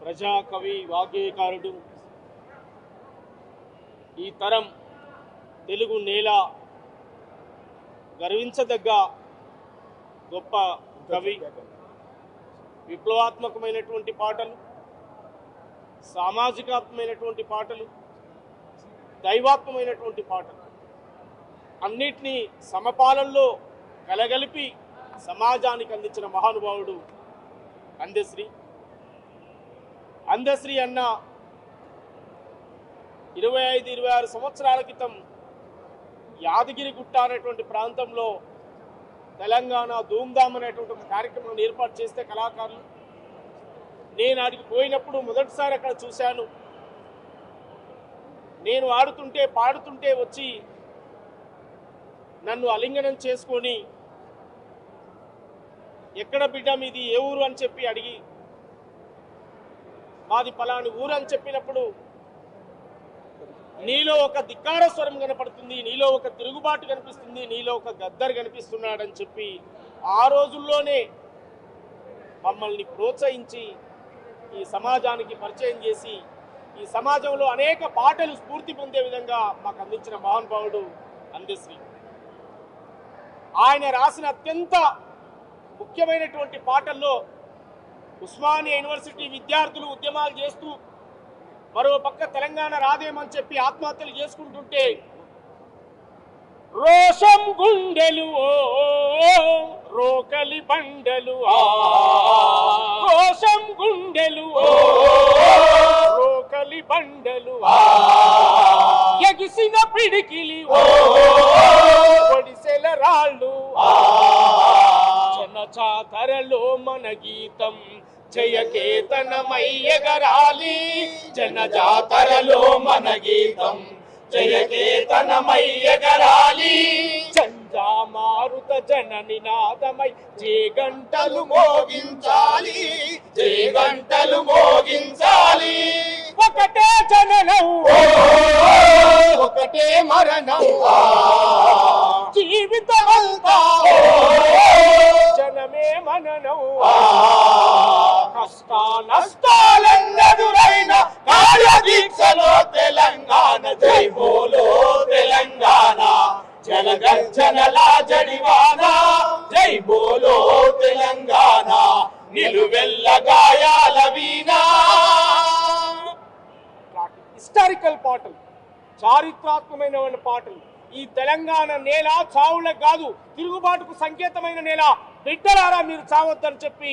ప్రజాకవి వాగ్గేయకారుడు, ఈ తరం తెలుగు నేల గర్వించదగ్గ గొప్ప కవి. విప్లవాత్మకమైనటువంటి పాటలు, సామాజికాత్మకమైనటువంటి పాటలు, దైవాత్మకమైనటువంటి పాటలు అన్నిటినీ సమపాలనలో కలగలిపి సమాజానికి అందించిన మహానుభావుడు అందశ్రీ. అందశ్రీ అన్న 25-26 సంవత్సరాల క్రితం యాదగిరిగుట్ట అనేటువంటి ప్రాంతంలో తెలంగాణ ధూమ్ధామ్ అనేటువంటి ఒక కార్యక్రమం ఏర్పాటు చేస్తే కళాకారులు, నేను ఆడికి పోయినప్పుడు మొదటిసారి అక్కడ చూశాను. నేను ఆడుతుంటే పాడుతుంటే వచ్చి నన్ను ఆలింగనం చేసుకొని ఎక్కడ బిడ్డ మీది ఏ ఊరు అని చెప్పి అడిగి, మాది పలాని ఊరు అని చెప్పినప్పుడు నీలో ఒక ధిక్కార స్వరం కనపడుతుంది, నీలో ఒక తిరుగుబాటు కనిపిస్తుంది, నీలో ఒక గద్దర్ కనిపిస్తున్నాడని చెప్పి ఆ రోజుల్లోనే మమ్మల్ని ప్రోత్సహించి ఈ సమాజానికి పరిచయం చేసి ఈ సమాజంలో అనేక పాటలు స్ఫూర్తి పొందే విధంగా మాకు అందించిన మహానుభావుడు అందశ్రీ. ఆయన రాసిన అత్యంత ముఖ్యమైనటువంటి పాటల్లో ఉస్మానియా యూనివర్సిటీ విద్యార్థులు ఉద్యమాలు చేస్తూ మరో పక్క తెలంగాణ రాదేమని చెప్పి ఆత్మహత్యలు చేసుకుంటుంటే, రోషం గుండెలు రోకలి బండలు, రోషం గుండెలు రోకలి బండలు, ఎగిసిన పిడికిలి ఒడిసెల రాళ్ళు, జనజాతరలో మన గీతం జయకేతనమై ఎగరాలి, జనజాతరలో మన గీతం జయకేతనమై ఎగరాలి, జంజా మారుత జన నినాదమై జేగంటలు మోగించాలి, జేగంటలు మోగించాలి. ఒకటే జననం ఒకటే మరణం, జీవితమంతా జనమే మననం, కష్ట నష్టాలెన్నెదురైన కార్యదీక్షలో తెలంగాణ జై బోలో తెలంగాణ, జనగర్జనలా జడివాన జై బోలో తెలంగాణ, నిలువెల్ల గాయాల వీణా. హిస్టారికల్ పాటలు, చారిత్రాత్మకమైన పాటలు. ఈ తెలంగాణ నేల చావులకు కాదు, తిరుగుబాటుకు సంకేతమైన నేల. బిడ్డలారా మీరు చావద్దని చెప్పి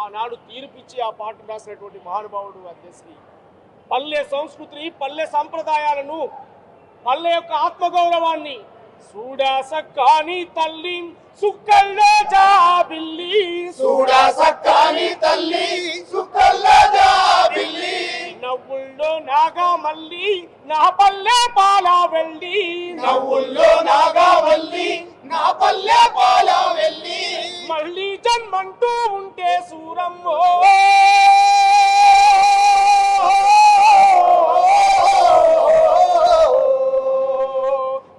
ఆనాడు తీర్పిచ్చి ఆ పాట రాసినటువంటి మహానుభావుడు అందశ్రీ. పల్లె సంస్కృతిని, పల్లె సంప్రదాయాలను, పల్లె యొక్క ఆత్మగౌరవాన్ని సూడా సక్కాని తల్లి సుక్కల్లో జాబిల్లి, సూడా సక్కాని తల్లి సుక్కల్లో జాబిల్లి, నవ్వుల్లో నాగా మల్లి నా పల్లె పాలా వెళ్ళి, నవ్వుల్లో నాగా మల్లి నా పల్లె పాలా వెళ్ళి, మళ్ళీ జన్మంటూ ఉంటే సూరమ్మో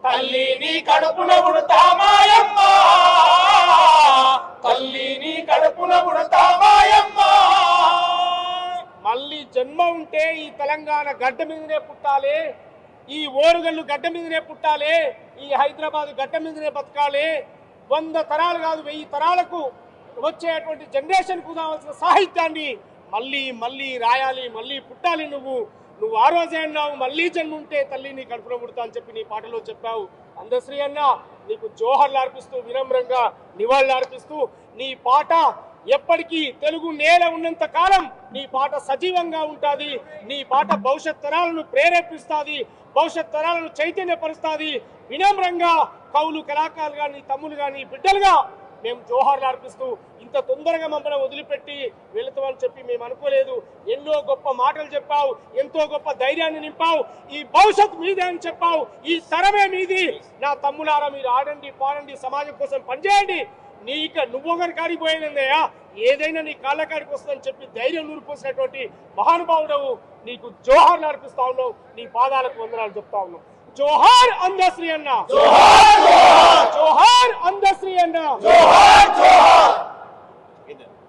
తల్లిని కడుపున పుడతామాయమ్మ, తల్లిని కడుపున పుడతామాయమ్మ. మళ్ళీ జన్మ ఉంటే ఈ తెలంగాణ గడ్డ మీదనే పుట్టాలి, ఈ ఓరుగల్లు గడ్డ మీదనే పుట్టాలి, ఈ హైదరాబాద్ గడ్డ మీదనే బతకాలి. 100 తరాలు కాదు 1000 తరాలకు వచ్చేటువంటి జనరేషన్కు కావాల్సిన సాహిత్యాన్ని మళ్ళీ మళ్ళీ రాయాలి, మళ్ళీ పుట్టాలి. నువ్వు ఆ రోజే అన్నావు, మళ్ళీ జన్మ ఉంటే తల్లిని కడుపున పుడతా అని చెప్పి నీ పాటలో చెప్పావు. అందశ్రీ అన్న, నీకు జోహర్లు అర్పిస్తూ, వినమ్రంగా నివాళులు అర్పిస్తూ, నీ పాట ఎప్పటికీ తెలుగు నేల ఉన్నంత కాలం నీ పాట సజీవంగా ఉంటుంది. నీ పాట భవిష్యత్ తరాలను ప్రేరేపిస్తుంది, భవిష్యత్ తరాలను చైతన్యపరుస్తుంది. వినమ్రంగా కవులు, కళాకారులుగా, నీ తమ్ములుగా, నీ బిడ్డలుగా మేము జోహార్లు అర్పిస్తూ, ఇంత తొందరగా మమ్మల్ని వదిలిపెట్టి వెళుతామని చెప్పి మేము అనుకోలేదు. ఎన్నో గొప్ప మాటలు చెప్పావు, ఎంతో గొప్ప ధైర్యాన్ని నింపావు. ఈ భవిష్యత్ మీదే అని చెప్పావు, ఈ తరమే మీది. నా తమ్ములారా, మీరు ఆడండి, పాడండి, సమాజం కోసం పనిచేయండి. నువ్వొకరి కాడికి పోయేదయ్యా, ఏదైనా నీ కాళ్ళ కాడికి వస్తుందని చెప్పి ధైర్యం నూరిపోసినటువంటి మహానుభావుడవు. నీకు జోహార్లు అర్పిస్తా ఉన్నావు, నీ పాదాలకు వందనాలు చెప్తా ఉన్నావు. జోహార్ అందశ్రీ అన్న, జోహార్ అందశ్రీ అన్న, జోహార్.